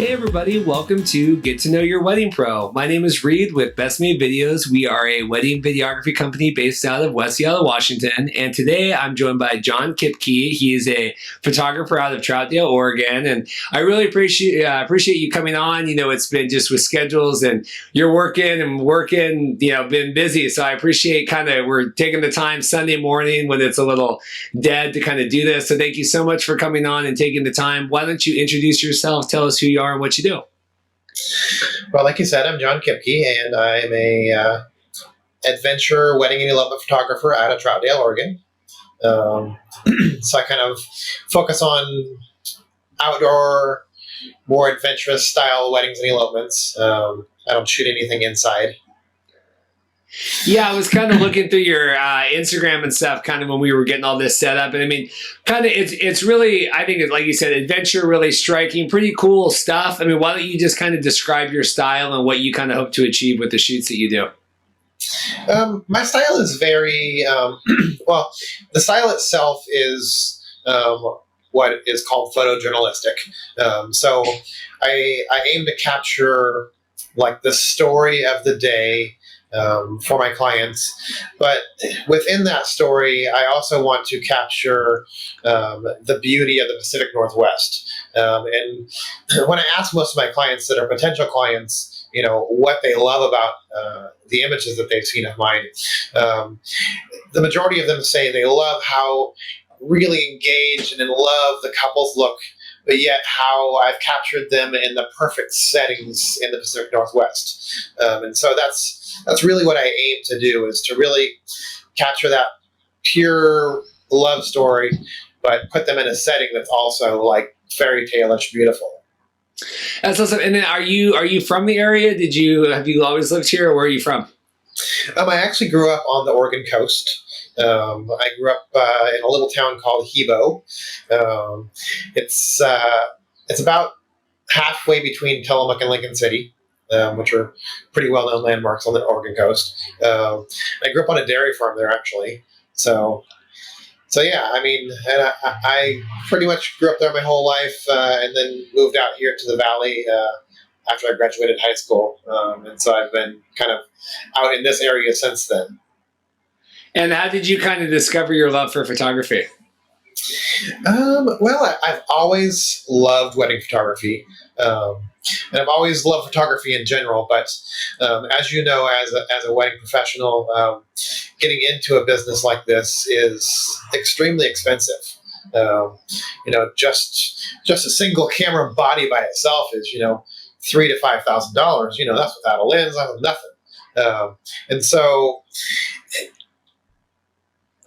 Hey everybody, welcome to Get to Know Your Wedding Pro. My name is Reed with Best Made Videos. We are a wedding videography company based out of West Seattle, Washington. And today I'm joined by John Kiepke. He is a photographer out of Troutdale, Oregon. And I really appreciate you coming on. You know, it's been just with schedules and you're working, been busy. So I appreciate we're taking the time Sunday morning when it's a little dead to kind of do this. So thank you so much for coming on and taking the time. Why don't you introduce yourself, tell us who you are and what you do. Well, like you said, I'm John Kiepke, and I'm a adventure wedding and elopement photographer out of Troutdale, Oregon. So I kind of focus on outdoor, more adventurous style weddings and elopements. I don't shoot anything inside. Yeah, I was kind of looking through your Instagram and stuff kind of when we were getting all this set up. And I mean, kind of it's really, I think it's like you said, adventure, really striking, pretty cool stuff. I mean, why don't you just kind of describe your style and what you kind of hope to achieve with the shoots that you do? My style is very, well, the style itself is what is called photojournalistic. So I aim to capture like the story of the day for my clients. But within that story, I also want to capture the beauty of the Pacific Northwest. And when I ask most of my clients that are potential clients, what they love about the images that they've seen of mine, the majority of them say they love how really engaged and in love the couples look, but yet how I've captured them in the perfect settings in the Pacific Northwest. And so that's really what I aim to do, is to really capture that pure love story, but put them in a setting that's also like fairy tale-ish beautiful. That's awesome. And then are you from the area? Have you always lived here, or where are you from? I actually grew up on the Oregon coast. I grew up in a little town called Hebo. It's about halfway between Tillamook and Lincoln City, which are pretty well-known landmarks on the Oregon coast. I grew up on a dairy farm there, actually. So yeah, I mean, and I pretty much grew up there my whole life, and then moved out here to the valley after I graduated high school. And so I've been kind of out in this area since then. And how did you kind of discover your love for photography? Well, I've always loved wedding photography. And I've always loved photography in general, but as you know, as a wedding professional, getting into a business like this is extremely expensive. Just a single camera body by itself is $3,000 to $5,000. That's without a lens, that's nothing. And so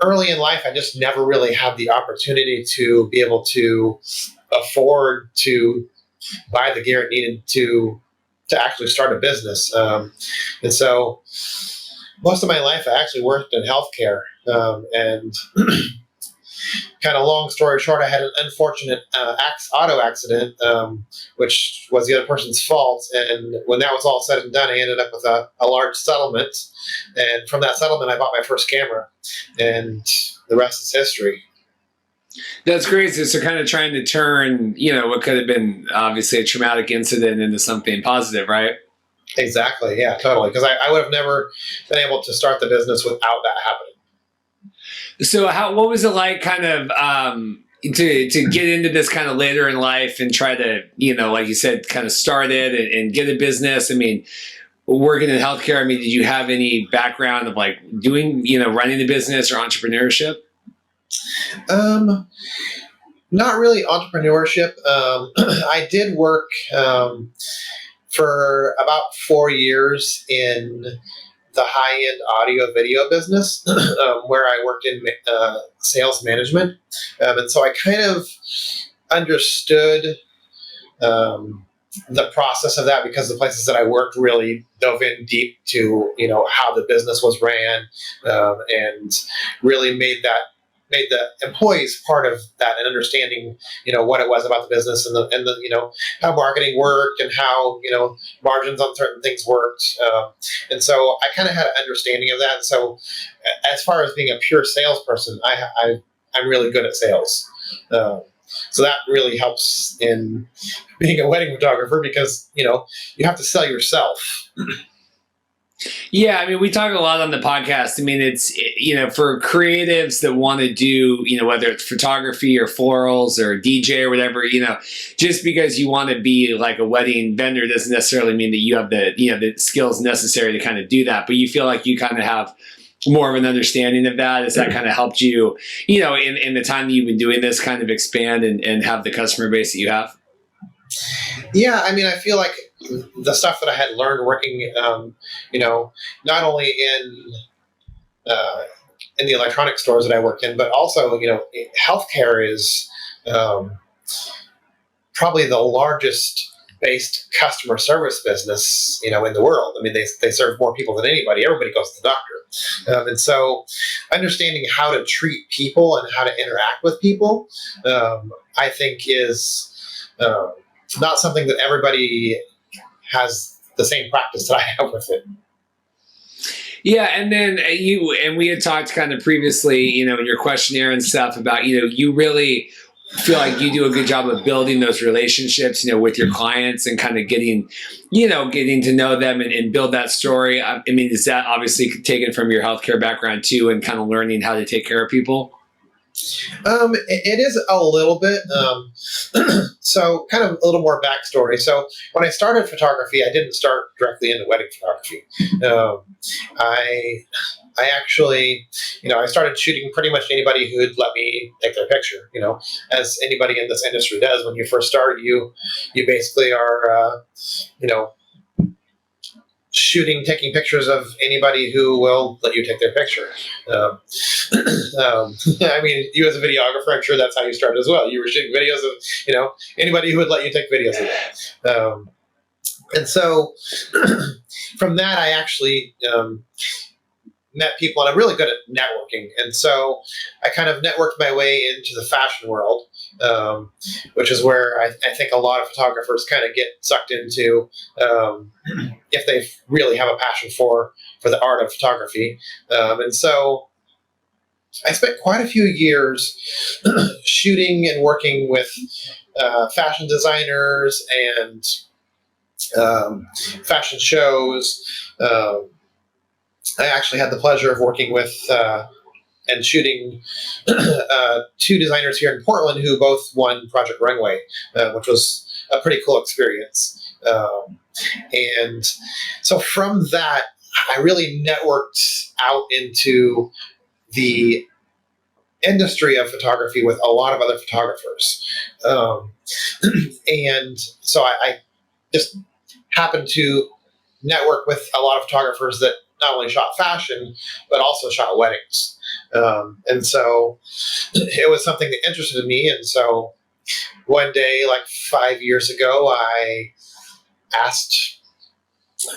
early in life, I just never really had the opportunity to be able to afford to buy the gear it needed to actually start a business. And so most of my life, I actually worked in healthcare. And kind of long story short, I had an unfortunate auto accident, which was the other person's fault. And when that was all said and done, I ended up with a large settlement. And from that settlement, I bought my first camera. And the rest is history. That's great. So kind of trying to turn, what could have been obviously a traumatic incident into something positive, right? Exactly. Yeah, totally. Because I would have never been able to start the business without that happening. So what was it like kind of to get into this kind of later in life and try to, like you said, kind of start it and get a business? I mean, working in healthcare, I mean, did you have any background of like doing, running a business or entrepreneurship? Not really entrepreneurship. I did work for about 4 years in the high-end audio video business, where I worked in sales management. And so I kind of understood the process of that, because the places that I worked really dove in deep to, how the business was ran, and really made the employees part of that, and understanding, what it was about the business, and the how marketing worked, and how, margins on certain things worked. And so I kind of had an understanding of that. And so as far as being a pure salesperson, I'm really good at sales. So that really helps in being a wedding photographer because, you have to sell yourself. Yeah, I mean, we talk a lot on the podcast. I mean, it's, for creatives that want to do, whether it's photography or florals or DJ or whatever, just because you want to be like a wedding vendor doesn't necessarily mean that you have the skills necessary to kind of do that. But you feel like you kind of have more of an understanding of that. Has that kind of helped you, in the time that you've been doing this, kind of expand and have the customer base that you have? Yeah, I mean, I feel like the stuff that I had learned working, not only in the electronic stores that I worked in, but also, healthcare is probably the largest based customer service business, in the world. I mean, they serve more people than anybody. Everybody goes to the doctor. And so understanding how to treat people and how to interact with people, I think is not something that everybody has the same practice that I have with it. Yeah, and then we had talked kind of previously, in your questionnaire and stuff about, you really feel like you do a good job of building those relationships, with your clients and kind of getting to know them and build that story. I mean, is that obviously taken from your healthcare background too, and kind of learning how to take care of people? It is a little bit. So kind of a little more backstory. So when I started photography, I didn't start directly into wedding photography. I actually, I started shooting pretty much anybody who would let me take their picture, as anybody in this industry does. When you first start, you basically are, taking pictures of anybody who will let you take their picture. I mean, you as a videographer, I'm sure that's how you started as well. You were shooting videos of, anybody who would let you take videos of them. And so from that, I actually met people, and I'm really good at networking. And so I kind of networked my way into the fashion world, which is where I think a lot of photographers kind of get sucked into if they really have a passion for the art of photography. And so I spent quite a few years shooting and working with fashion designers and fashion shows. I actually had the pleasure of working with and shooting two designers here in Portland who both won Project Runway, which was a pretty cool experience. And so from that, I really networked out into the industry of photography with a lot of other photographers. And so I just happened to network with a lot of photographers that not only shot fashion, but also shot weddings. And so it was something that interested me. And so one day, like 5 years ago, I asked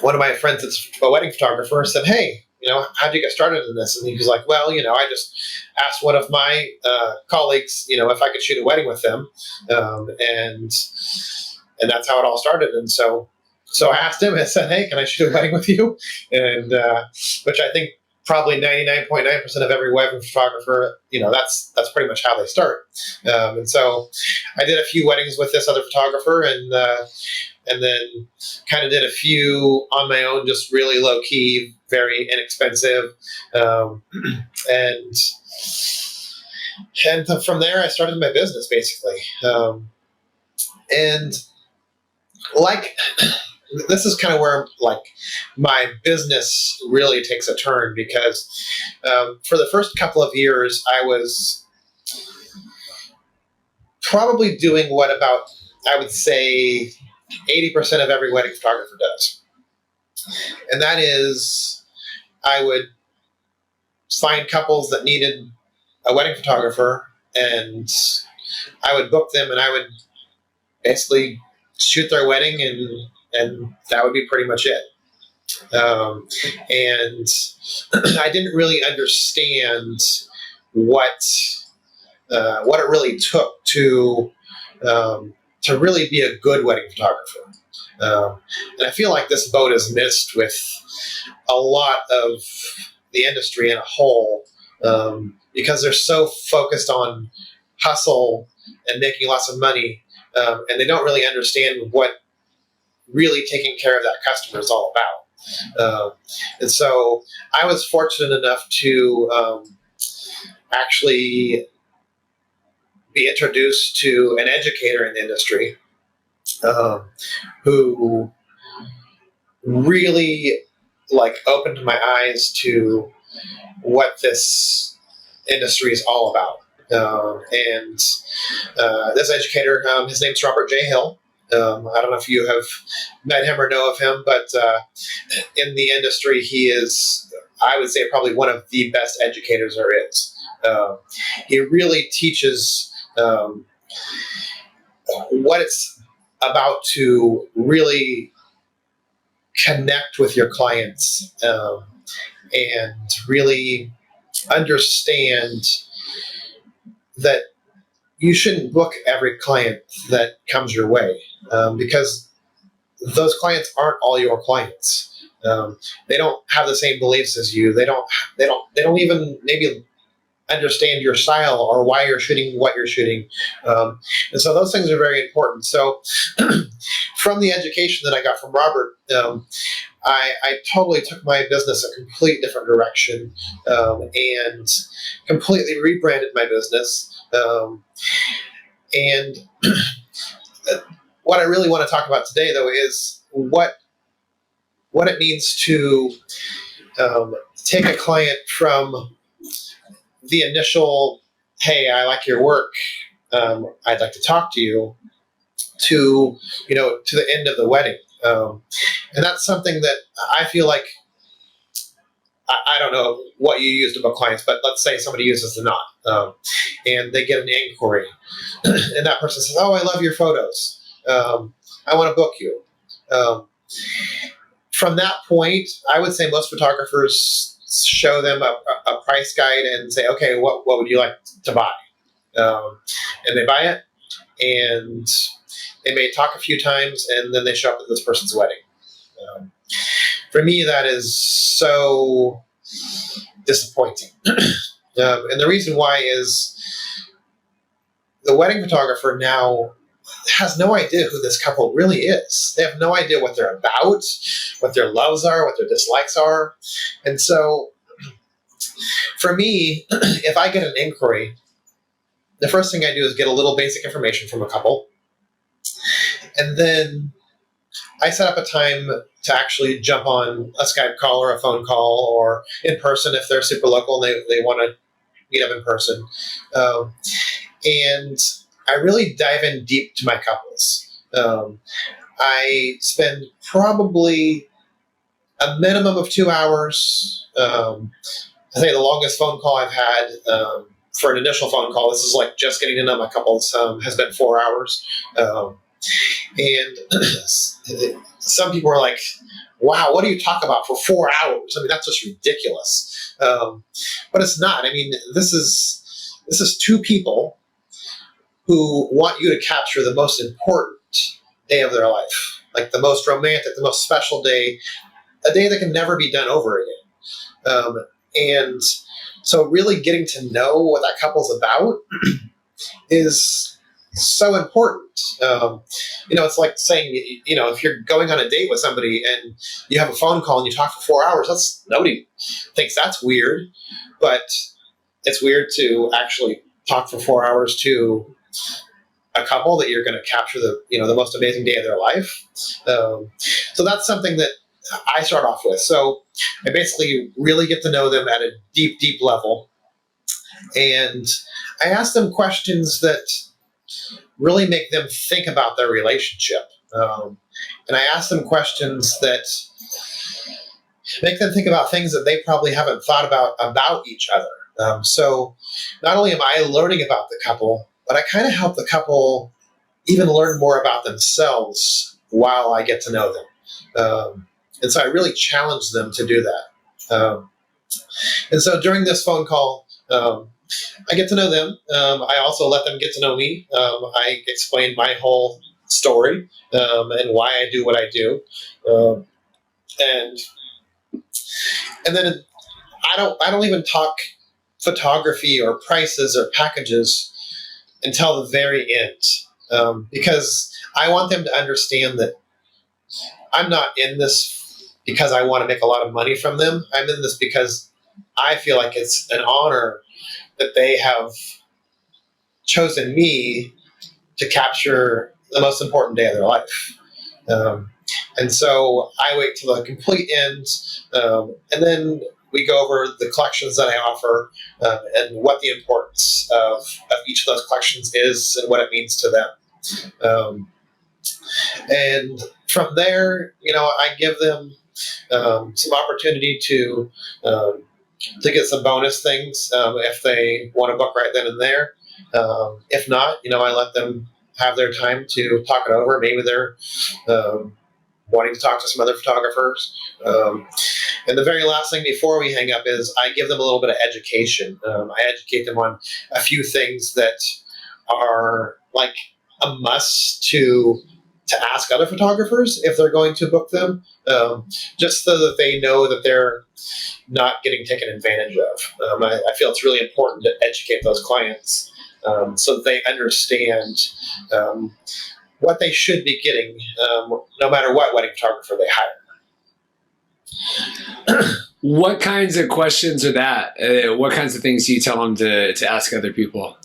one of my friends that's a wedding photographer, said, "Hey, how'd you get started in this?" And he was like, "Well, I just asked one of my colleagues, if I could shoot a wedding with them. And that's how it all started." And so I asked him, I said, "Hey, can I shoot a wedding with you?" And which I think probably 99.9% of every wedding photographer, that's pretty much how they start. And so I did a few weddings with this other photographer, and then kind of did a few on my own, just really low key, very inexpensive. And from there, I started my business basically. And this is kind of where my business really takes a turn, because for the first couple of years, I was probably doing what about, I would say, 80% of every wedding photographer does. And that is, I would find couples that needed a wedding photographer, and I would book them, and I would basically shoot their wedding, and that would be pretty much it. And I didn't really understand what it really took to really be a good wedding photographer. And I feel like this boat is missed with a lot of the industry in a whole, because they're so focused on hustle and making lots of money, and they don't really understand what really taking care of that customer is all about. And so I was fortunate enough to actually be introduced to an educator in the industry who really opened my eyes to what this industry is all about. And this educator, his name's Robert J. Hill. I don't know if you have met him or know of him, but in the industry, he is, I would say, probably one of the best educators there is. He really teaches what it's about to really connect with your clients and really understand that you shouldn't book every client that comes your way, because those clients aren't all your clients. They don't have the same beliefs as you. They don't even maybe understand your style or why you're shooting what you're shooting. And so those things are very important. So from the education that I got from Robert, I totally took my business a complete different direction, and completely rebranded my business. And what I really want to talk about today, though, is what it means to take a client from the initial, hey, I like your work, I'd like to talk to you, to the end of the wedding. And that's something that I feel like, I don't know what you use to book clients, but let's say somebody uses the knot, and they get an inquiry, and that person says, oh, I love your photos. I want to book you. From that point, I would say most photographers show them a price guide and say, okay, what would you like to buy? And they buy it, and they may talk a few times, and then they show up at this person's wedding. For me, that is so disappointing. And the reason why is the wedding photographer now has no idea who this couple really is. They have no idea what they're about, what their loves are, what their dislikes are. And so for me, if I get an inquiry, the first thing I do is get a little basic information from a couple. And then I set up a time to actually jump on a Skype call or a phone call, or in person if they're super local and they want to meet up in person. And I really dive in deep to my couples. I spend probably a minimum of 2 hours. I think the longest phone call I've had for an initial phone call, this is like just getting to know my couples, has been 4 hours. And some people are like, wow, what do you talk about for 4 hours? I mean, that's just ridiculous. But it's not. I mean, this is two people who want you to capture the most important day of their life, like the most romantic, the most special day, a day that can never be done over again. And so really getting to know what that couple's about is so important. It's like saying, if you're going on a date with somebody and you have a phone call and you talk for 4 hours, nobody thinks that's weird, but it's weird to actually talk for 4 hours to a couple that you're going to capture the most amazing day of their life. So that's something that I start off with. So I basically really get to know them at a deep, deep level. And I ask them questions that really make them think about their relationship. And I ask them questions that make them think about things that they probably haven't thought about each other. So not only am I learning about the couple, but I kind of help the couple even learn more about themselves while I get to know them. And so I really challenge them to do that. And so during this phone call, I get to know them. I also let them get to know me. I explain my whole story and why I do what I do. And then I don't even talk photography or prices or packages until the very end, because I want them to understand that I'm not in this because I want to make a lot of money from them. I'm in this because I feel like it's an honor that they have chosen me to capture the most important day of their life. And so I wait till the complete end, and then we go over the collections that I offer, and what the importance of each of those collections is and what it means to them. And from there, I give them some opportunity to get some bonus things if they want to book right then and there. If not, I let them have their time to talk it over. Maybe they're wanting to talk to some other photographers. And the very last thing before we hang up is I give them a little bit of education. I educate them on a few things that are like a must to ask other photographers if they're going to book them, just so that they know that they're not getting taken advantage of. I feel it's really important to educate those clients so that they understand what they should be getting, no matter what wedding photographer they hire. What kinds of questions are that? What kinds of things do you tell them to ask other people?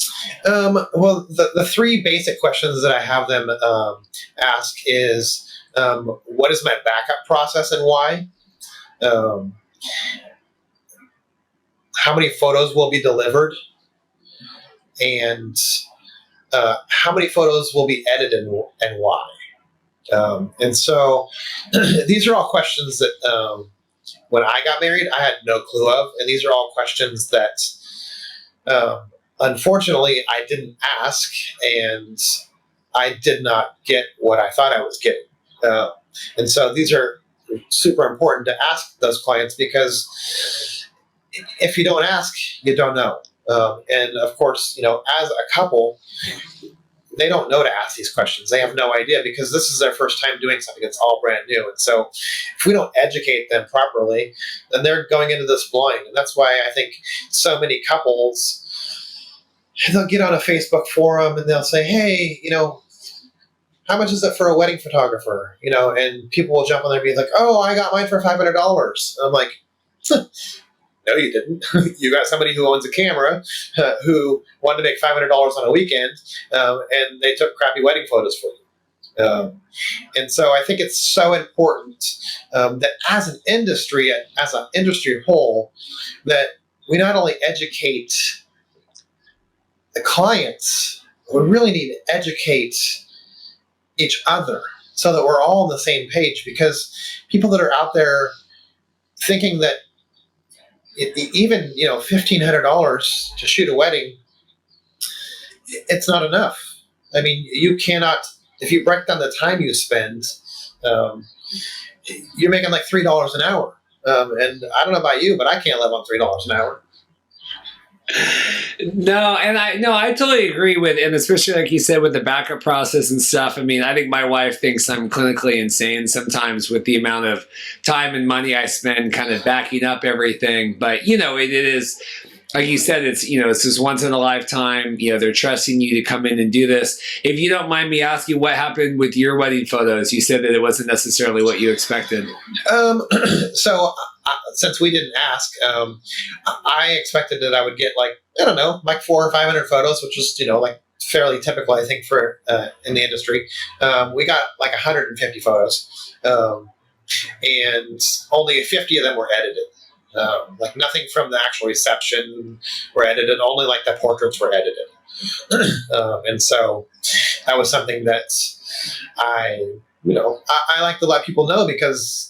Well, the three basic questions that I have them ask is, what is my backup process and why? How many photos will be delivered? And how many photos will be edited and why? And so these are all questions that when I got married, I had no clue of. And these are all questions that unfortunately I didn't ask, and I did not get what I thought I was getting. And so these are super important to ask those clients, because if you don't ask, you don't know. And of course, as a couple, they don't know to ask these questions. They have no idea, because this is their first time doing something. It's all brand new. And so if we don't educate them properly, then they're going into this blind. And that's why I think so many couples, they'll get on a Facebook forum and they'll say, hey, how much is it for a wedding photographer? And people will jump on there and be like, oh, I got mine for $500. I'm like, no, you didn't. You got somebody who owns a camera who wanted to make $500 on a weekend, and they took crappy wedding photos for you. And so I think it's so important that as an industry whole, that we not only educate the clients, we really need to educate each other so that we're all on the same page, because people that are out there thinking that even $1,500 to shoot a wedding, it's not enough. I mean, you cannot, if you break down the time you spend, you're making like $3 an hour. And I don't know about you, but I can't live on $3 an hour. No, I totally agree with, and especially like you said with the backup process and stuff. I mean, I think my wife thinks I'm clinically insane sometimes with the amount of time and money I spend kind of backing up everything. But it is, like you said, it's it's just once in a lifetime. They're trusting you to come in and do this. If you don't mind me asking, what happened with your wedding photos? You said that it wasn't necessarily what you expected. So since we didn't ask, I expected that I would get like 400 or 500 photos, which was like fairly typical, I think, for in the industry. We got like 150 photos, and only 50 of them were edited. Like nothing from the actual reception were edited. Only like the portraits were edited. And so that was something that I like to let people know, because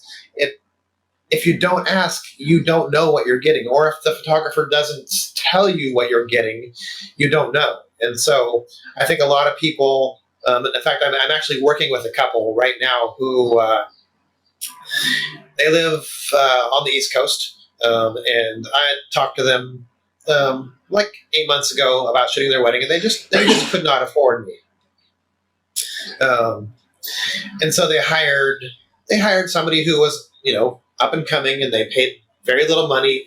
if you don't ask, you don't know what you're getting. Or if the photographer doesn't tell you what you're getting, you don't know. And so I think a lot of people, in fact, I'm actually working with a couple right now who they live on the East Coast. And I talked to them like 8 months ago about shooting their wedding, and they just could not afford me. And so they hired somebody who was up and coming, and they paid very little money.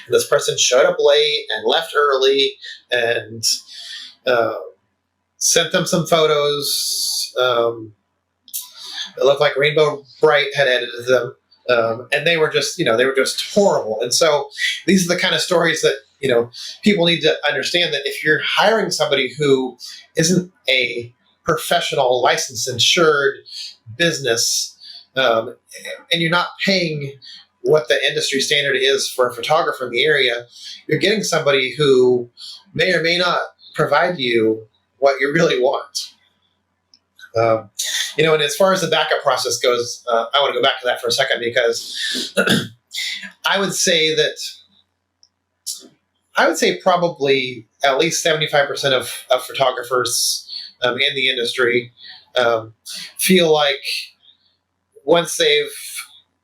And this person showed up late and left early, and sent them some photos. It looked like Rainbow Bright had edited them. And they were just, they were just horrible. And so these are the kind of stories that, people need to understand, that if you're hiring somebody who isn't a professional, licensed, insured business, and you're not paying what the industry standard is for a photographer in the area, you're getting somebody who may or may not provide you what you really want. And as far as the backup process goes, I want to go back to that for a second, because I would say probably at least 75% of photographers in the industry feel like once they've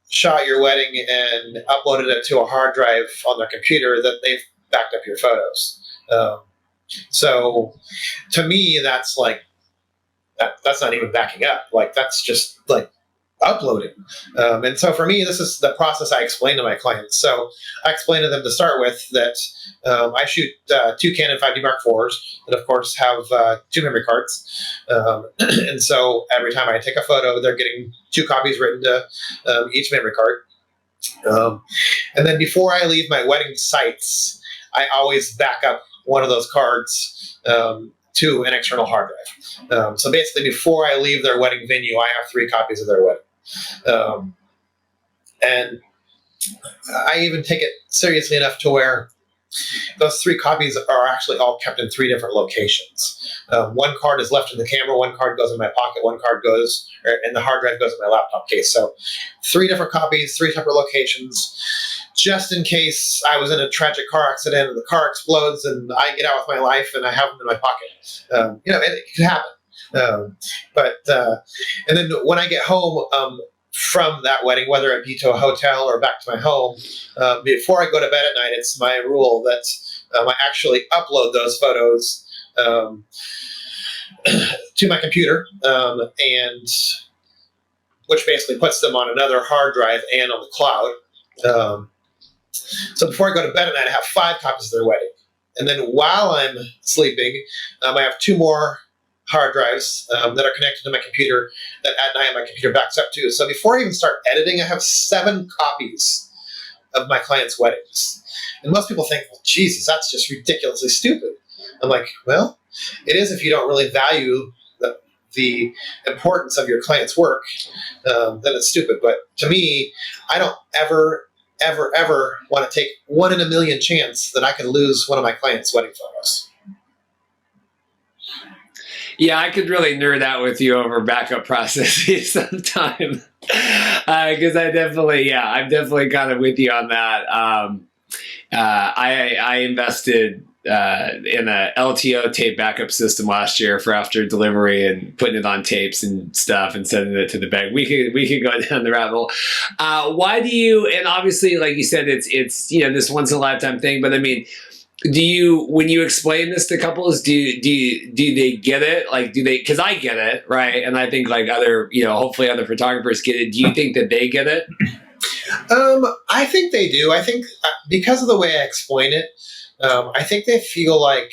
shot your wedding and uploaded it to a hard drive on their computer, that they've backed up your photos. So to me, that's like, that's not even backing up. Like, that's just like uploading. And so for me, this is the process I explain to my clients. So I explain to them to start with that I shoot two Canon 5D Mark IVs that, of course, have two memory cards. And so every time I take a photo, they're getting 2 copies written to each memory card. And then before I leave my wedding sites, I always back up one of those cards to an external hard drive. So basically, before I leave their wedding venue, I have 3 copies of their wedding. And I even take it seriously enough to where those 3 copies are actually all kept in 3 different locations. One card is left in the camera, one card goes in my pocket, one card goes, and the hard drive goes in my laptop case. So 3 different copies, 3 separate locations, just in case I was in a tragic car accident and the car explodes and I get out with my life and I have them in my pocket. It can happen. And then when I get home from that wedding, whether it be to a hotel or back to my home, before I go to bed at night, it's my rule that I actually upload those photos to my computer, and which basically puts them on another hard drive and on the cloud. So before I go to bed at night, I have 5 copies of their wedding. And then while I'm sleeping, I have 2 more hard drives that are connected to my computer that at night my computer backs up to. So before I even start editing, I have 7 copies of my clients' weddings. And most people think, well, Jesus, that's just ridiculously stupid. I'm like, well, it is if you don't really value the importance of your client's work, then it's stupid. But to me, I don't ever want to take 1 in a million chance that I could lose one of my clients' wedding photos. Yeah, I could really nerd out with you over backup processes sometime. Because I'm definitely kind of with you on that. I invested in a LTO tape backup system last year for after delivery and putting it on tapes and stuff and sending it to the bank. We could go down the rabbit hole. Why do you? And obviously, like you said, it's this once in a lifetime thing. But I mean, when you explain this to couples, do they get it? Like, do they? Because I get it, right? And I think like other, hopefully other photographers get it. Do you think that they get it? I think they do. I think because of the way I explain it, I think they feel like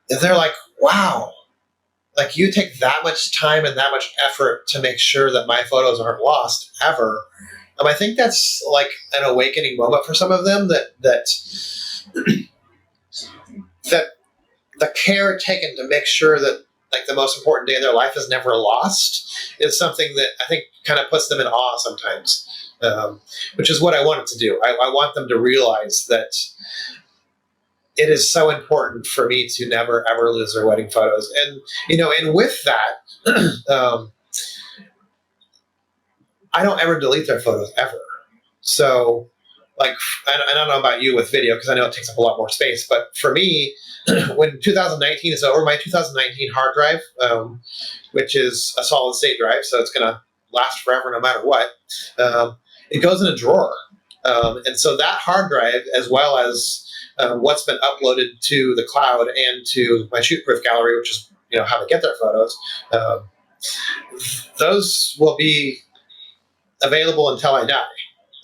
they're like, wow, like you take that much time and that much effort to make sure that my photos aren't lost ever. I think that's like an awakening moment for some of them, that the care taken to make sure that like the most important day of their life is never lost is something that I think kind of puts them in awe sometimes, which is what I want it to do. I want them to realize that it is so important for me to never, ever lose their wedding photos. And, and with that, I don't ever delete their photos ever. So, like, I don't know about you with video because I know it takes up a lot more space. But for me, when 2019 is over, my 2019 hard drive, which is a solid state drive, so it's going to last forever no matter what, it goes in a drawer. And so that hard drive, as well as what's been uploaded to the cloud and to my shoot-proof gallery, which is how to get their photos, those will be available until I die.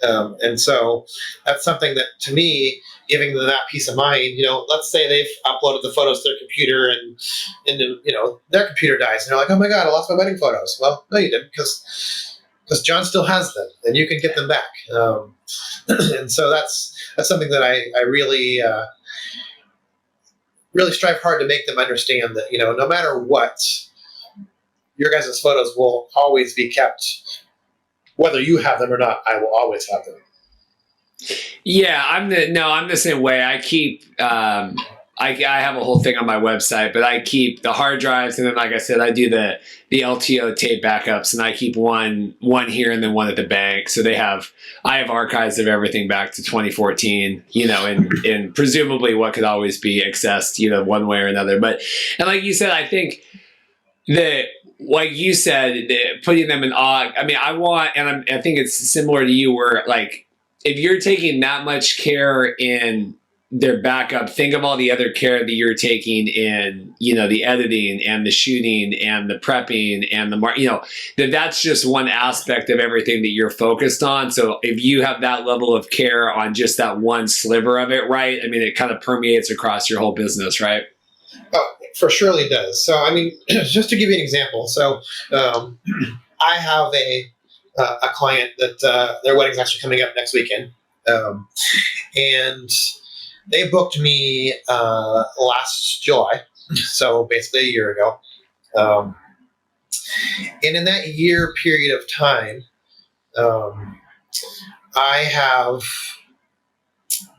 And so that's something that, to me, giving them that peace of mind, let's say they've uploaded the photos to their computer and their computer dies and they're like, oh my God, I lost my wedding photos. Well, no, you didn't, because John still has them and you can get them back. And so that's something that I really, really strive hard to make them understand that, no matter what, your guys' photos will always be kept. Whether you have them or not, I will always have them. Yeah, I'm the same way. I keep I have a whole thing on my website, but I keep the hard drives, and then, like I said, I do the LTO tape backups, and I keep one here and then one at the bank. So I have archives of everything back to 2014, and presumably what could always be accessed, one way or another. And like you said, I think that, like you said, putting them in awe. I mean, I think it's similar to you, where like, if you're taking that much care in their backup, think of all the other care that you're taking in, the editing and the shooting and the prepping and that's just one aspect of everything that you're focused on. So if you have that level of care on just that one sliver of it, right? I mean, it kind of permeates across your whole business, right? Oh, for surely does. So, I mean, just to give you an example. So, I have a client that their wedding's actually coming up next weekend. And they booked me last July, so basically a year ago. And in that year period of time, I have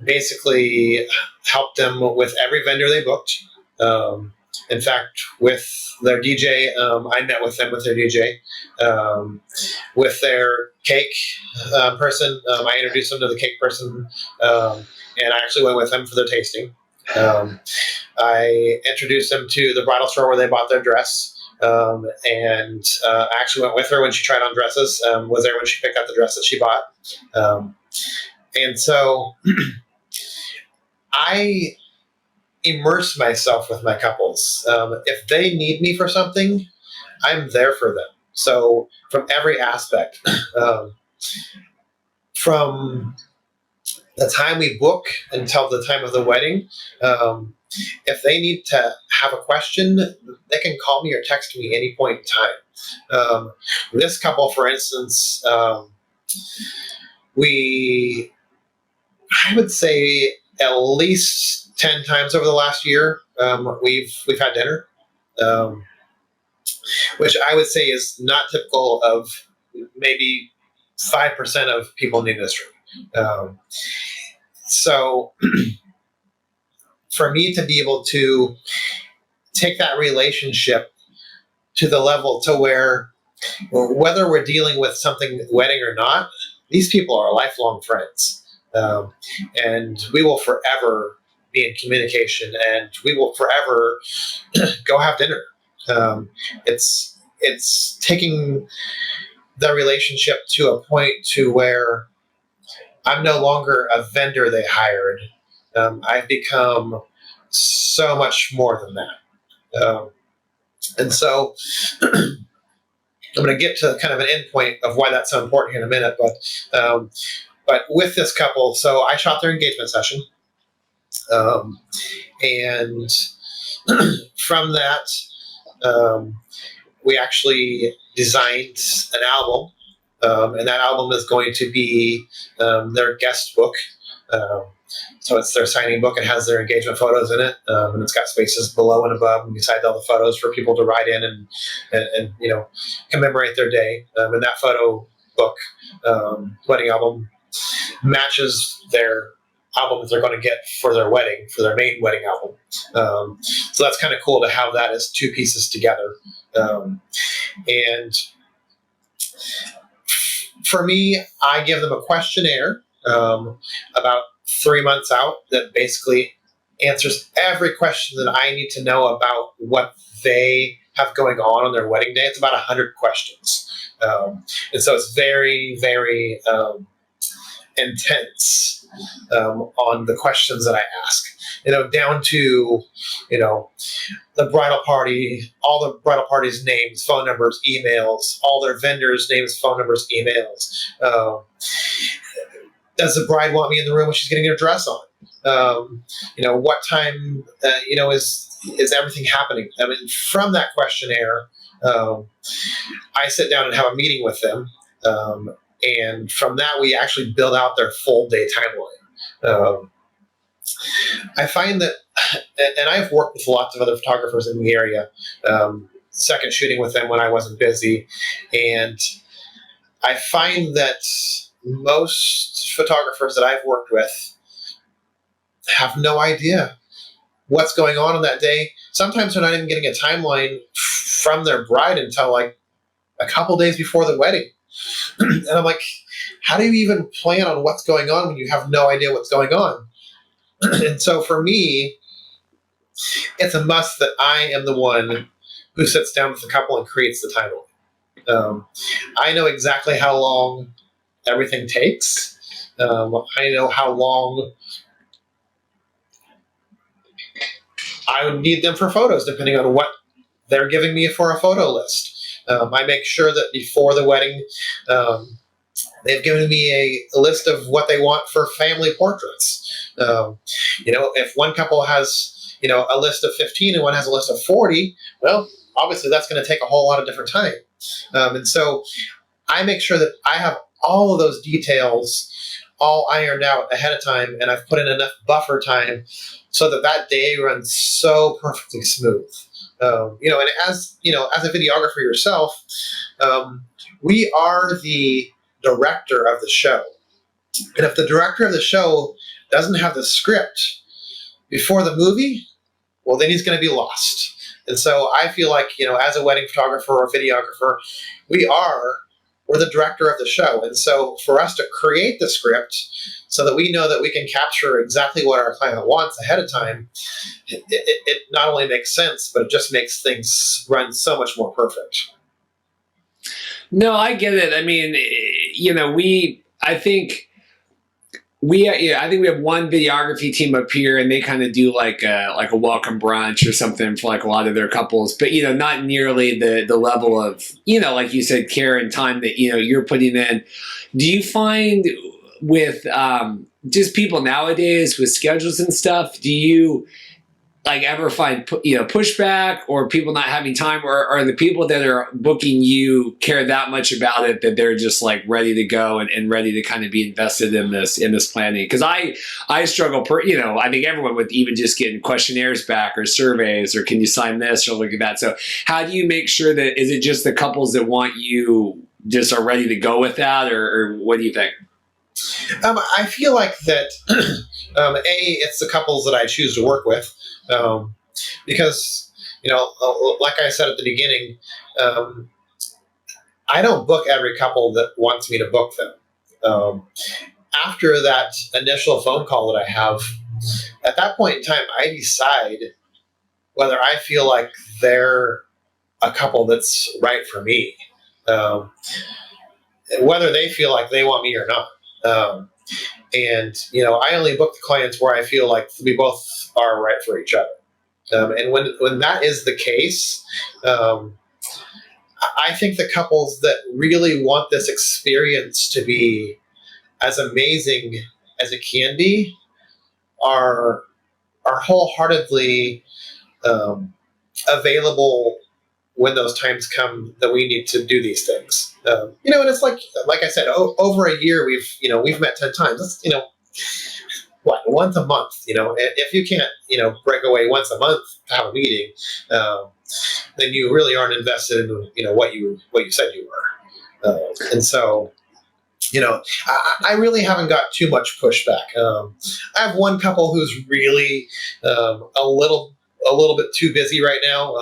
basically helped them with every vendor they booked. In fact, with their DJ, I met with them with their DJ. With their cake person, I introduced them to the cake person, and I actually went with them for their tasting. I introduced them to the bridal store where they bought their dress, and I actually went with her when she tried on dresses, was there when she picked out the dress that she bought. And so I immerse myself with my couples. If they need me for something, I'm there for them. So from every aspect, from the time we book until the time of the wedding, if they need to have a question, they can call me or text me any point in time. This couple, for instance, I would say at least 10 times over the last year, we've had dinner, which I would say is not typical of maybe 5% of people in the industry. So for me to be able to take that relationship to the level to where, whether we're dealing with something wedding or not, these people are lifelong friends. And we will forever be in communication, and we will forever go have dinner. It's taking the relationship to a point to where I'm no longer a vendor they hired. I've become so much more than that. And so I'm going to get to kind of an end point of why that's so important here in a minute. But with this couple, so I shot their engagement session. And from that, we actually designed an album. And that album is going to be their guest book. So it's their signing book. It has their engagement photos in it, and it's got spaces below and above and beside all the photos for people to write in and commemorate their day. And that photo book, wedding album, matches their album that they're going to get for their wedding, for their main wedding album. So that's kind of cool to have that as two pieces together. And for me, I give them a questionnaire about 3 months out that basically answers every question that I need to know about what they have going on their wedding day. It's about 100 questions. And so it's very, very intense on the questions that I ask. Down to, the bridal party, all the bridal party's names, phone numbers, emails, all their vendors' names, phone numbers, emails. does the bride want me in the room when she's getting her dress on? What time, is everything happening? I mean, from that questionnaire, I sit down and have a meeting with them. And from that, we actually build out their full day timeline. I find that, and I've worked with lots of other photographers in the area, second shooting with them when I wasn't busy. And I find that most photographers that I've worked with have no idea what's going on that day. Sometimes they're not even getting a timeline from their bride until like a couple days before the wedding. And I'm like, how do you even plan on what's going on when you have no idea what's going on? And so for me, it's a must that I am the one who sits down with the couple and creates the timeline. I know exactly how long everything takes. I know how long I would need them for photos, depending on what they're giving me for a photo list. I make sure that before the wedding, they've given me a list of what they want for family portraits. If one couple has, a list of 15 and one has a list of 40, well, obviously that's going to take a whole lot of different time. And so I make sure that I have all of those details all ironed out ahead of time, and I've put in enough buffer time so that day runs so perfectly smooth. And as a videographer yourself, we are the director of the show. And if the director of the show doesn't have the script before the movie, well, then he's going to be lost. And so I feel like, as a wedding photographer or videographer, we're the director of the show. And so for us to create the script so that we know that we can capture exactly what our client wants ahead of time, it not only makes sense, but it just makes things run so much more perfect. No, I get it. I mean, I think we have one videography team up here, and they kind of do like a welcome brunch or something for like a lot of their couples, but not nearly the level of like you said, care and time that you're putting in. Do you find with just people nowadays with schedules and stuff, do you like ever find pushback or people not having time, or are the people that are booking you care that much about it that they're just like ready to go and ready to kind of be invested in this planning? Because I struggle I think everyone with even just getting questionnaires back or surveys or can you sign this or look at that. So how do you make sure that, is it just the couples that want you just are ready to go with that, or what do you think? I feel like that it's the couples that I choose to work with. Because, like I said at the beginning, I don't book every couple that wants me to book them. After that initial phone call that I have, at that point in time, I decide whether I feel like they're a couple that's right for me, whether they feel like they want me or not. I only book the clients where I feel like we both are right for each other. And when that is the case, I think the couples that really want this experience to be as amazing as it can be are wholeheartedly available when those times come that we need to do these things. And it's like I said, over a year we've met 10 times. That's, once a month. If you can't break away once a month to have a meeting, then you really aren't invested in what you said you were. And so I really haven't got too much pushback. I have one couple who's really a little bit too busy right now.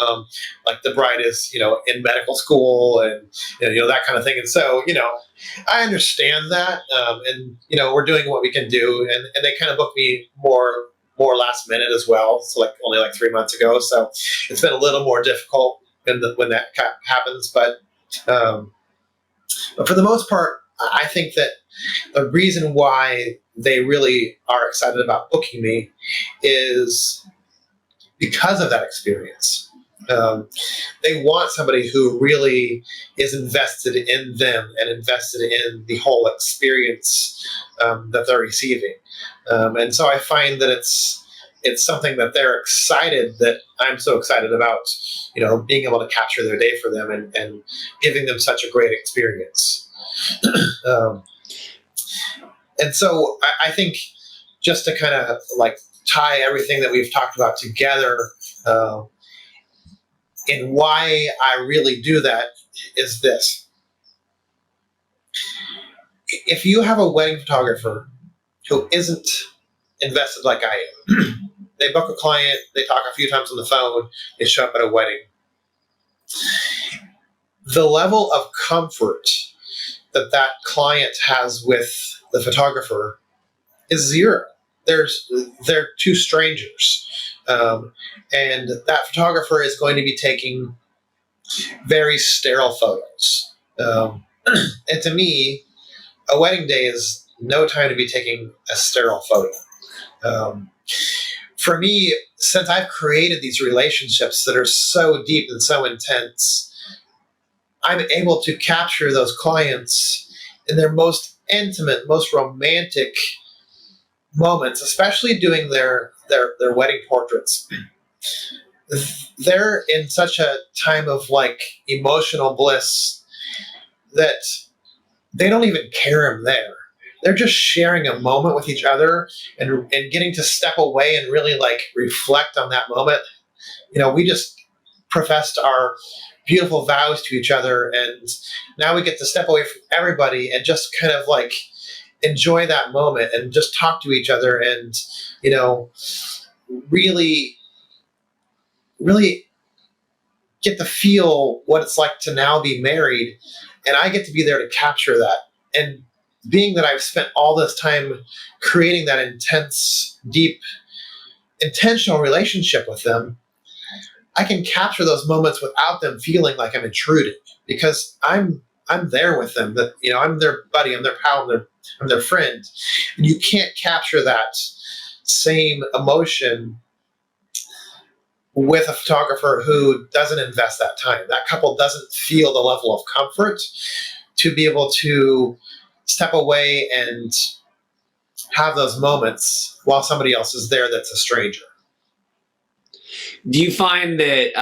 Like the bride is, in medical school and that kind of thing. And so, I understand that. And we're doing what we can do. And they kind of booked me more last minute as well. So only 3 months ago. So it's been a little more difficult when that happens. But for the most part, I think that the reason why they really are excited about booking me is because of that experience. They want somebody who really is invested in them and invested in the whole experience that they're receiving. And so I find that it's something that they're excited, that I'm so excited about, being able to capture their day for them and giving them such a great experience. And so I think, just to kind of like tie everything that we've talked about together, and why I really do that is this. If you have a wedding photographer who isn't invested like I am, they book a client, they talk a few times on the phone, they show up at a wedding, the level of comfort that that client has with the photographer is zero. They're two strangers. And that photographer is going to be taking very sterile photos. And to me, a wedding day is no time to be taking a sterile photo. For me, since I've created these relationships that are so deep and so intense, I'm able to capture those clients in their most intimate, most romantic moments, especially doing their wedding portraits. They're in such a time of like emotional bliss that they don't even care I'm there. They're just sharing a moment with each other and getting to step away and really like reflect on that moment. We just professed our beautiful vows to each other, and now we get to step away from everybody and just kind of like enjoy that moment and just talk to each other and, really, really get to feel what it's like to now be married. And I get to be there to capture that. And being that I've spent all this time creating that intense, deep, intentional relationship with them, I can capture those moments without them feeling like I'm intruding, because I'm there with them. That I'm their buddy, I'm their pal, I'm their friend. And you can't capture that same emotion with a photographer who doesn't invest that time. That couple doesn't feel the level of comfort to be able to step away and have those moments while somebody else is there that's a stranger. Do you find that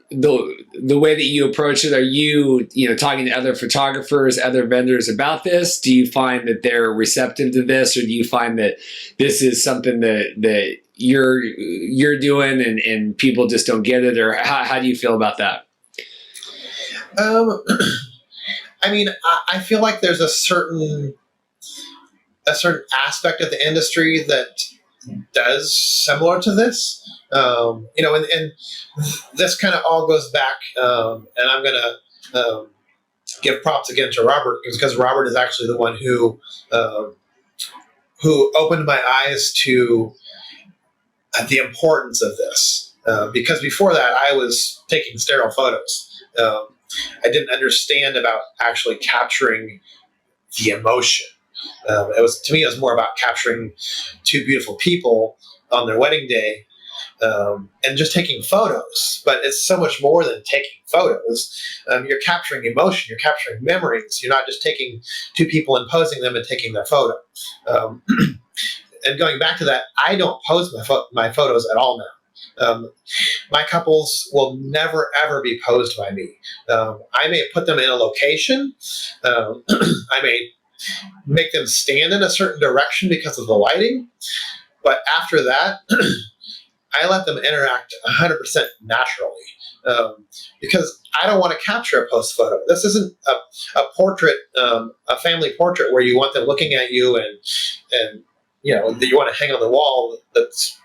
the way that you approach it, are you talking to other photographers, other vendors about this? Do you find that they're receptive to this, or do you find that this is something that you're doing and people just don't get it, or how do you feel about that? I mean, I feel like there's a certain aspect of the industry that does similar to this, and this kind of all goes back, and I'm going to give props again to Robert, because Robert is actually the one who opened my eyes to the importance of this, because before that I was taking sterile photos. I didn't understand about actually capturing the emotion. To me, it was more about capturing two beautiful people on their wedding day, and just taking photos. But it's so much more than taking photos. You're capturing emotion. You're capturing memories. You're not just taking two people and posing them and taking their photo. And going back to that, I don't pose my photos at all now. My couples will never, ever be posed by me. I may put them in a location. I may make them stand in a certain direction because of the lighting. But after that, I let them interact 100% naturally, because I don't want to capture a post photo. This isn't a portrait, a family portrait where you want them looking at you and that you want to hang on the wall. That's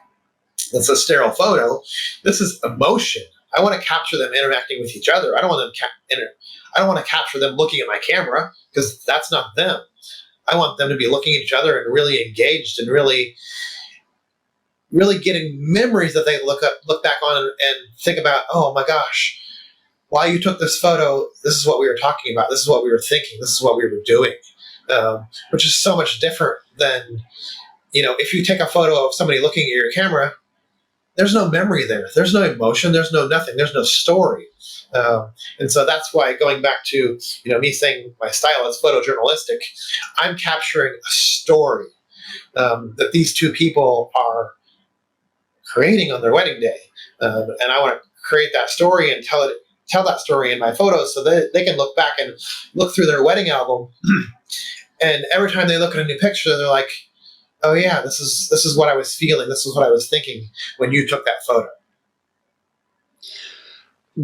a sterile photo. This is emotion. I want to capture them interacting with each other. I don't want to capture them looking at my camera, because that's not them. I want them to be looking at each other and really engaged and really, really getting memories that they look back on and think about. Oh my gosh, while you took this photo, this is what we were talking about. This is what we were thinking. This is what we were doing, which is so much different than, if you take a photo of somebody looking at your camera, there's no memory there. There's no emotion. There's no nothing. There's no story. And so that's why, going back to me saying my style is photojournalistic, I'm capturing a story that these two people are creating on their wedding day, and I want to create that story and tell that story in my photos so that they can look back and look through their wedding album, and every time they look at a new picture, they're like, "Oh yeah, this is what I was feeling. This is what I was thinking when you took that photo."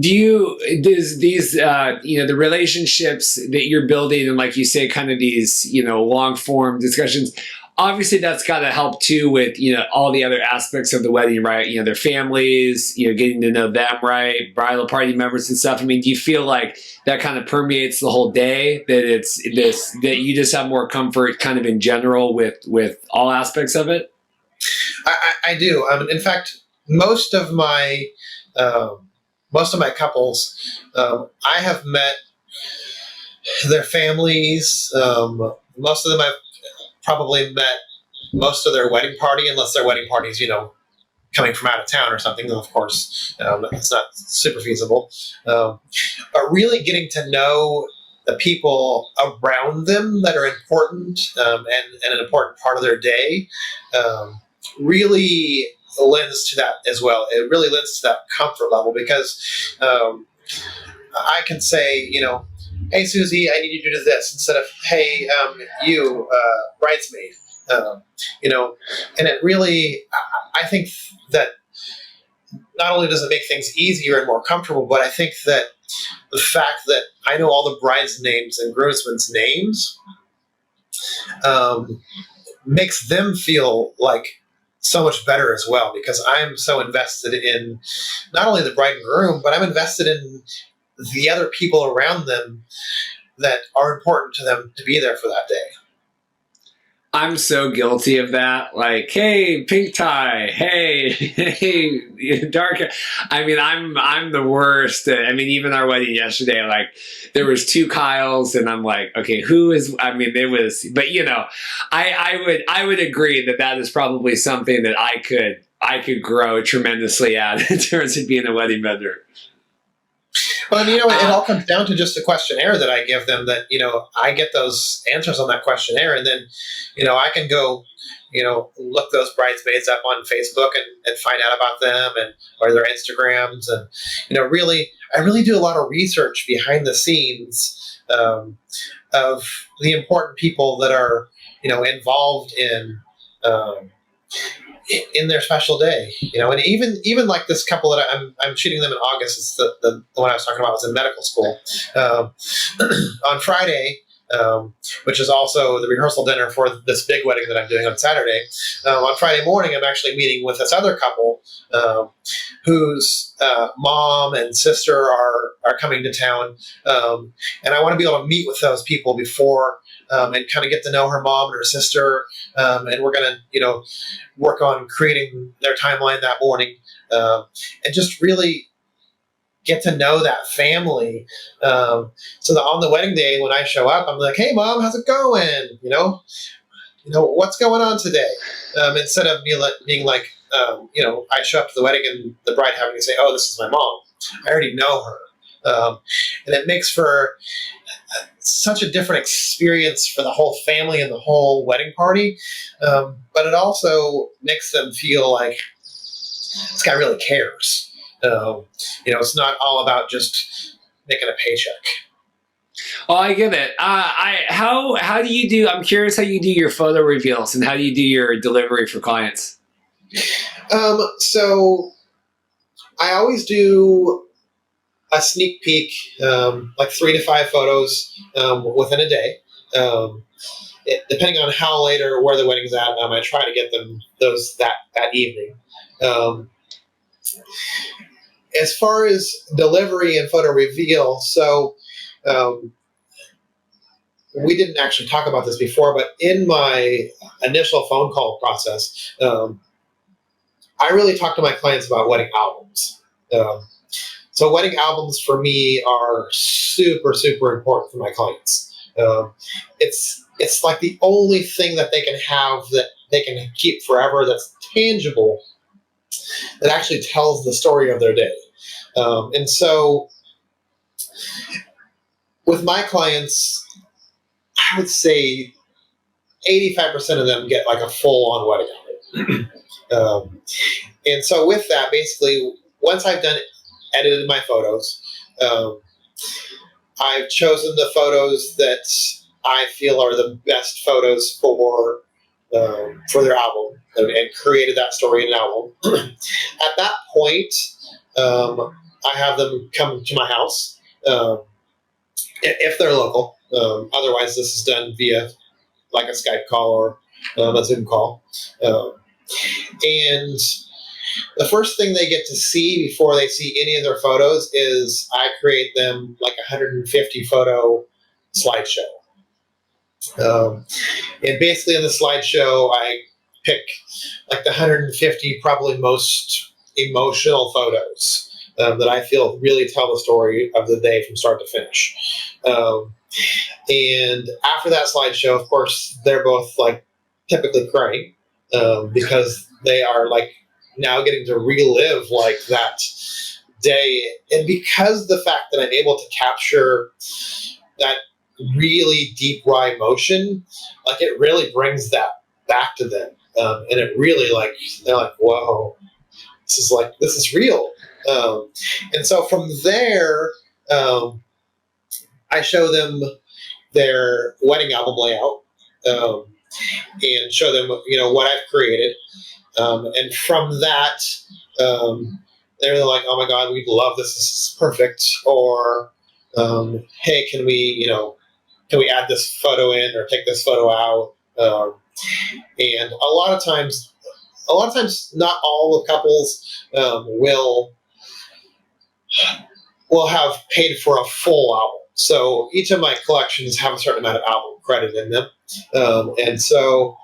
Does these the relationships that you're building, and like you say, kind of these long form discussions, obviously that's got to help too with all the other aspects of the wedding, right? Their families, getting to know them, right? Bridal party members and stuff. I mean, do you feel like that kind of permeates the whole day, that you just have more comfort kind of in general with all aspects of it? I do. In fact, most of my couples, I have met their families. Most of them I've probably met most of their wedding party, unless their wedding party's, coming from out of town or something. Of course, it's not super feasible. But really getting to know the people around them that are important, and an important part of their day, really lends to that as well. It really lends to that comfort level, because I can say, "Hey, Susie, I need you to do this," instead of, "Hey, you, bridesmaid," and it really, I think that not only does it make things easier and more comfortable, but I think that the fact that I know all the brides' names and groomsmen's names makes them feel like so much better as well, because I'm so invested in not only the bride and groom, but I'm invested in the other people around them that are important to them to be there for that day. I'm so guilty of that. Like, hey, pink tie. Hey, dark hair. I mean, I'm the worst. I mean, even our wedding yesterday, like, there was two Kyles, and I'm like, okay, who is? I mean, it was, but I would agree that is probably something that I could grow tremendously at in terms of being a wedding vendor. Well, and it all comes down to just a questionnaire that I give them, that, I get those answers on that questionnaire, and then, I can go, look those bridesmaids up on Facebook and find out about them or their Instagrams. And, I really do a lot of research behind the scenes, of the important people that are, involved in their special day, and even like this couple that I'm shooting them in August. It's the one I was talking about was in medical school. On Friday, which is also the rehearsal dinner for this big wedding that I'm doing on Saturday. On Friday morning, I'm actually meeting with this other couple, whose mom and sister are coming to town, and I want to be able to meet with those people before, and kind of get to know her mom and her sister, and we're going to work on creating their timeline that morning, and just really get to know that family, so that on the wedding day when I show up, I'm like, "Hey, Mom, how's it going? What's going on today?" Instead of me being like, I show up to the wedding and the bride having to say, "Oh, this is my mom." I already know her, and it makes for such a different experience for the whole family and the whole wedding party. But it also makes them feel like this guy really cares. It's not all about just making a paycheck. Oh, I get it. How do you do? I'm curious how you do your photo reveals, and how do you do your delivery for clients? So I always do a sneak peek, like 3 to 5 photos within a day. Depending on how late or where the wedding's at, I try to get them those that evening. As far as delivery and photo reveal, so we didn't actually talk about this before, but in my initial phone call process, I really talk to my clients about wedding albums. So wedding albums for me are super, super important for my clients. It's like the only thing that they can have that they can keep forever that's tangible, that actually tells the story of their day. And so with my clients, I would say 85% of them get like a full-on wedding album. And so with that, basically, once I've edited my photos, I've chosen the photos that I feel are the best photos for their album, and created that story in an album. At that point, I have them come to my house, if they're local. Otherwise, this is done via like a Skype call or a Zoom call. And the first thing they get to see before they see any of their photos is I create them like a 150 photo slideshow. And basically in the slideshow, I pick like the 150 probably most emotional photos that I feel really tell the story of the day from start to finish. And after that slideshow, of course, they're both like typically crying because they are like now getting to relive like that day. And because the fact that I'm able to capture that really deep raw emotion, like it really brings that back to them. And it really like, they're like, whoa, this is real. And so from there, I show them their wedding album layout, and show them, what I've created. And from that, they're like, oh my God, we love this. This is perfect. Or, hey, can we add this photo in or take this photo out? And a lot of times, not all the couples will have paid for a full album. So each of my collections have a certain amount of album credit in them. And so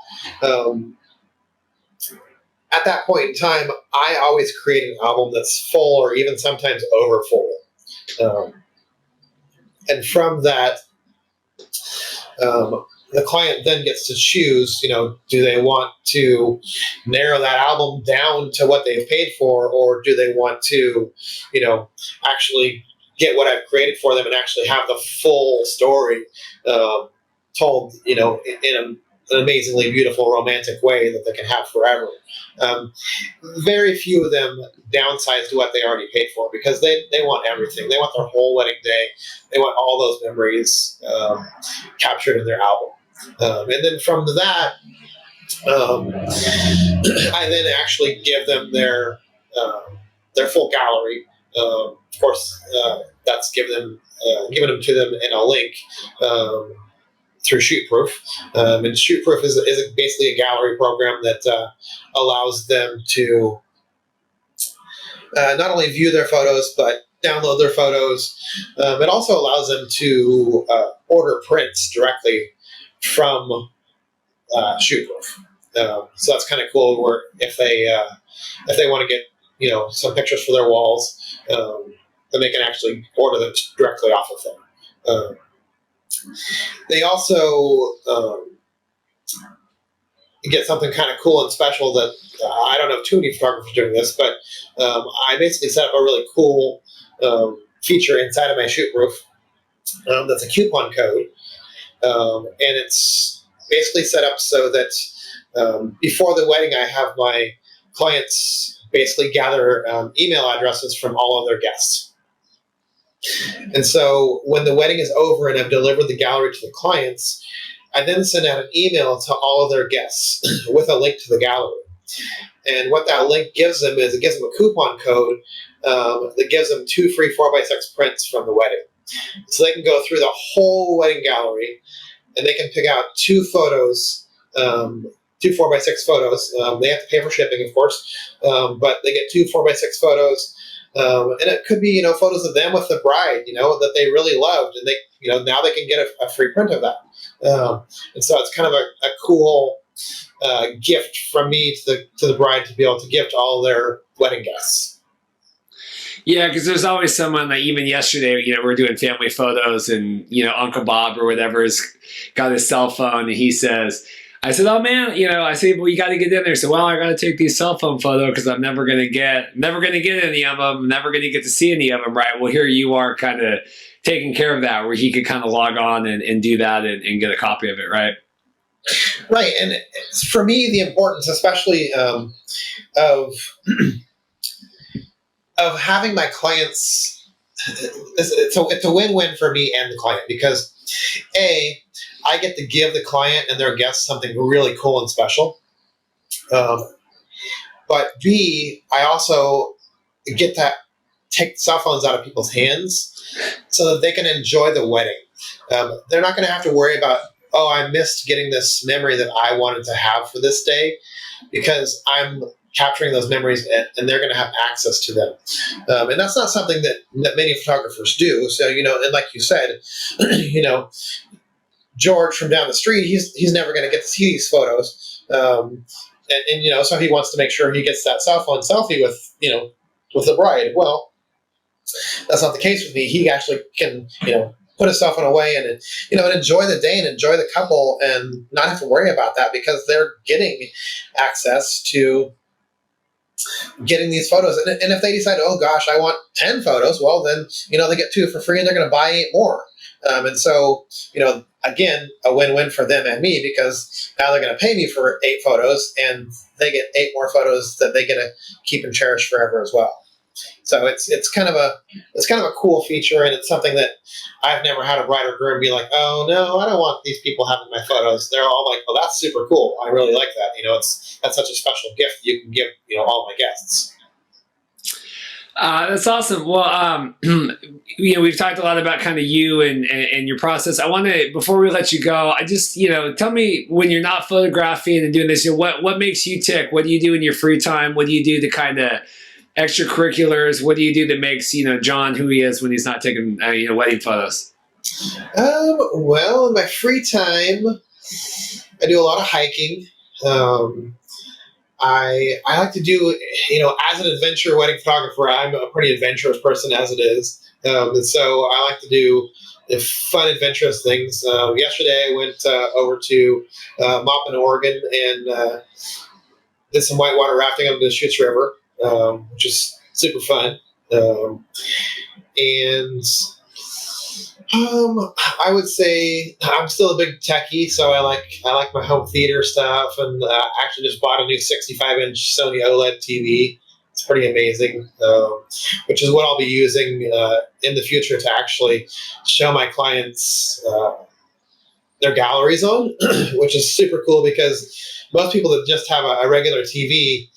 at that point in time, I always create an album that's full or even sometimes over full. And from that, the client then gets to choose, do they want to narrow that album down to what they've paid for, or do they want to, actually get what I've created for them and actually have the full story told, in an amazingly beautiful, romantic way that they can have forever. Very few of them downsize to what they already paid for because they want everything. They want their whole wedding day. They want all those memories captured in their album. And then from that, I then actually give them their full gallery. Of course, that's given them to them in a link through ShootProof. And ShootProof is basically a gallery program that allows them to not only view their photos, but download their photos. It also allows them to order prints directly from ShootProof. So that's kind of cool. Where if they want to get some pictures for their walls, then they can actually order them directly off of them. They also get something kind of cool and special that I don't know too many photographers doing this, but I basically set up a really cool feature inside of my ShootProof that's a coupon code, and it's basically set up so that before the wedding, I have my clients basically gather email addresses from all of their guests. And so when the wedding is over and I've delivered the gallery to the clients, I then send out an email to all of their guests with a link to the gallery. And what that link gives them is it gives them a coupon code that gives them 2 free 4x6 prints from the wedding. So they can go through the whole wedding gallery and they can pick out 2 photos, 2 4x6 photos. They have to pay for shipping, of course, but they get 2 4x6 photos. And it could be, photos of them with the bride, that they really loved, and they, now they can get a free print of that. And so it's kind of a cool gift from me to the bride to be able to give to all their wedding guests. Yeah, because there's always someone, like even yesterday, we're doing family photos and, Uncle Bob or whatever has got his cell phone and he says, I said, oh man, I said, well, you got to get in there. So, well, I got to take these cell phone photos because I'm never going to get any of them, never going to get to see any of them. Right. Well, here you are kind of taking care of that where he could kind of log on and do that and get a copy of it. Right. Right. And for me, the importance, especially of of having my clients, it's a win-win for me and the client because I get to give the client and their guests something really cool and special. But B, I also get to take cell phones out of people's hands so that they can enjoy the wedding. They're not going to have to worry about, oh, I missed getting this memory that I wanted to have for this day because I'm capturing those memories and they're going to have access to them. And that's not something that many photographers do. So, and like you said, George from down the street, he's never going to get to see these photos. And so he wants to make sure he gets that cell phone selfie with the bride. Well, that's not the case with me. He actually can, put his cell phone away and enjoy the day and enjoy the couple and not have to worry about that because they're getting access to getting these photos. And if they decide, oh gosh, I want 10 photos, well then, they get 2 for free and they're going to buy 8 more. And so, again, a win-win for them and me because now they're going to pay me for 8 photos and they get 8 more photos that they get to keep and cherish forever as well. So it's kind of a cool feature, and it's something that I've never had a bride or groom be like, oh no, I don't want these people having my photos. They're all like, oh, that's super cool. I really like that. That's such a special gift you can give all my guests. That's awesome. Well, we've talked a lot about kind of you and your process. I want to, before we let you go, I just, tell me when you're not photographing and doing this, what makes you tick? What do you do in your free time? What do you do to kind of extracurriculars? What do you do that makes, John who he is when he's not taking, wedding photos? Well, in my free time, I do a lot of hiking. I like to do, as an adventure wedding photographer, I'm a pretty adventurous person as it is. And so I like to do fun, adventurous things. Yesterday I went over to Maupin, Oregon and did some whitewater rafting on the Deschutes River, which is super fun. And I would say I'm still a big techie, so I like my home theater stuff, and actually just bought a new 65-inch Sony OLED TV. It's pretty amazing, which is what I'll be using in the future to actually show my clients their galleries on, which is super cool because most people that just have a regular TV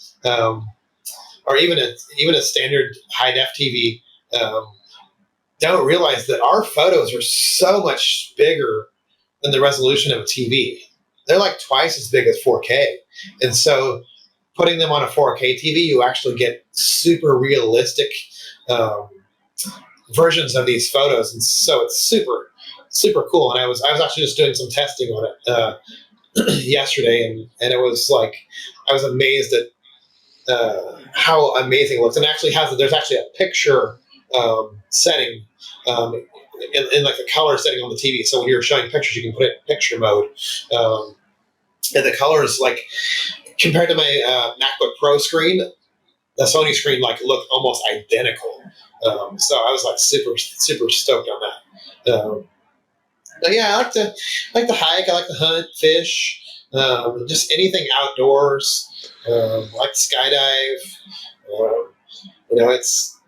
or even a standard high def TV. Don't realize that our photos are so much bigger than the resolution of a TV. They're like twice as big as 4K. And so putting them on a 4K TV, you actually get super realistic versions of these photos. And so it's super, super cool. And I was actually just doing some testing on it yesterday. And it was like, I was amazed at how amazing it looks. And actually there's actually a picture setting in like the color setting on the TV. So when you're showing pictures, you can put it in picture mode. And the colors, like compared to my MacBook Pro screen, the Sony screen looked almost identical. So I was super, super stoked on that. But yeah, I like to hike. I like to hunt, fish, just anything outdoors. I like to skydive. It's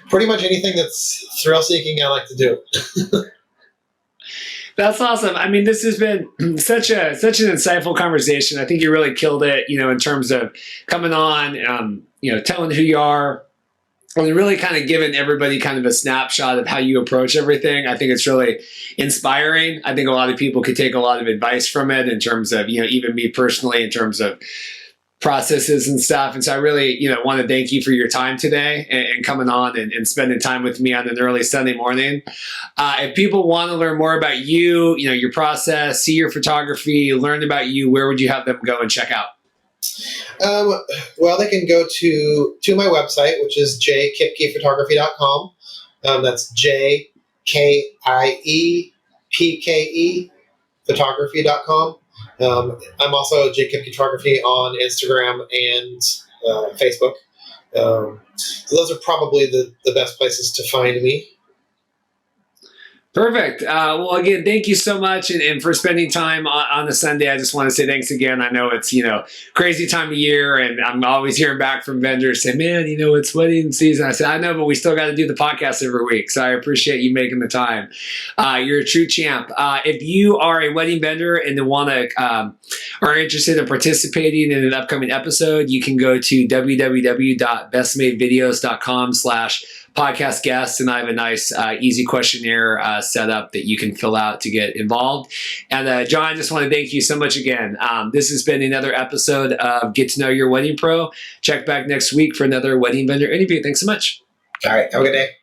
pretty much anything that's thrill-seeking, I like to do. That's awesome. I mean, this has been such an insightful conversation. I think you really killed it, in terms of coming on, telling who you are, and really kind of giving everybody kind of a snapshot of how you approach everything. I think it's really inspiring. I think a lot of people could take a lot of advice from it in terms of, even me personally, in terms of processes and stuff. And so I really, want to thank you for your time today and coming on and spending time with me on an early Sunday morning. If people want to learn more about you, your process, see your photography, learn about you, where would you have them go and check out? Well, they can go to my website, which is jkiepkephotography.com. That's JKIEPKE photography.com. I'm also J Kiepke Photography on Instagram and Facebook. So those are probably the best places to find me. Perfect. Well, again, thank you so much, and for spending time on the Sunday. I just want to say thanks again. I know it's crazy time of year, and I'm always hearing back from vendors saying, "Man, it's wedding season." I said, "I know, but we still got to do the podcast every week." So I appreciate you making the time. You're a true champ. If you are a wedding vendor and are interested in participating in an upcoming episode, you can go to www.bestmadevideos.com/podcast guests, and I have a nice easy questionnaire set up that you can fill out to get involved. And John, I just want to thank you so much again. This has been another episode of Get to Know Your Wedding Pro. Check back next week for another wedding vendor interview. Thanks so much. All right, have a good day.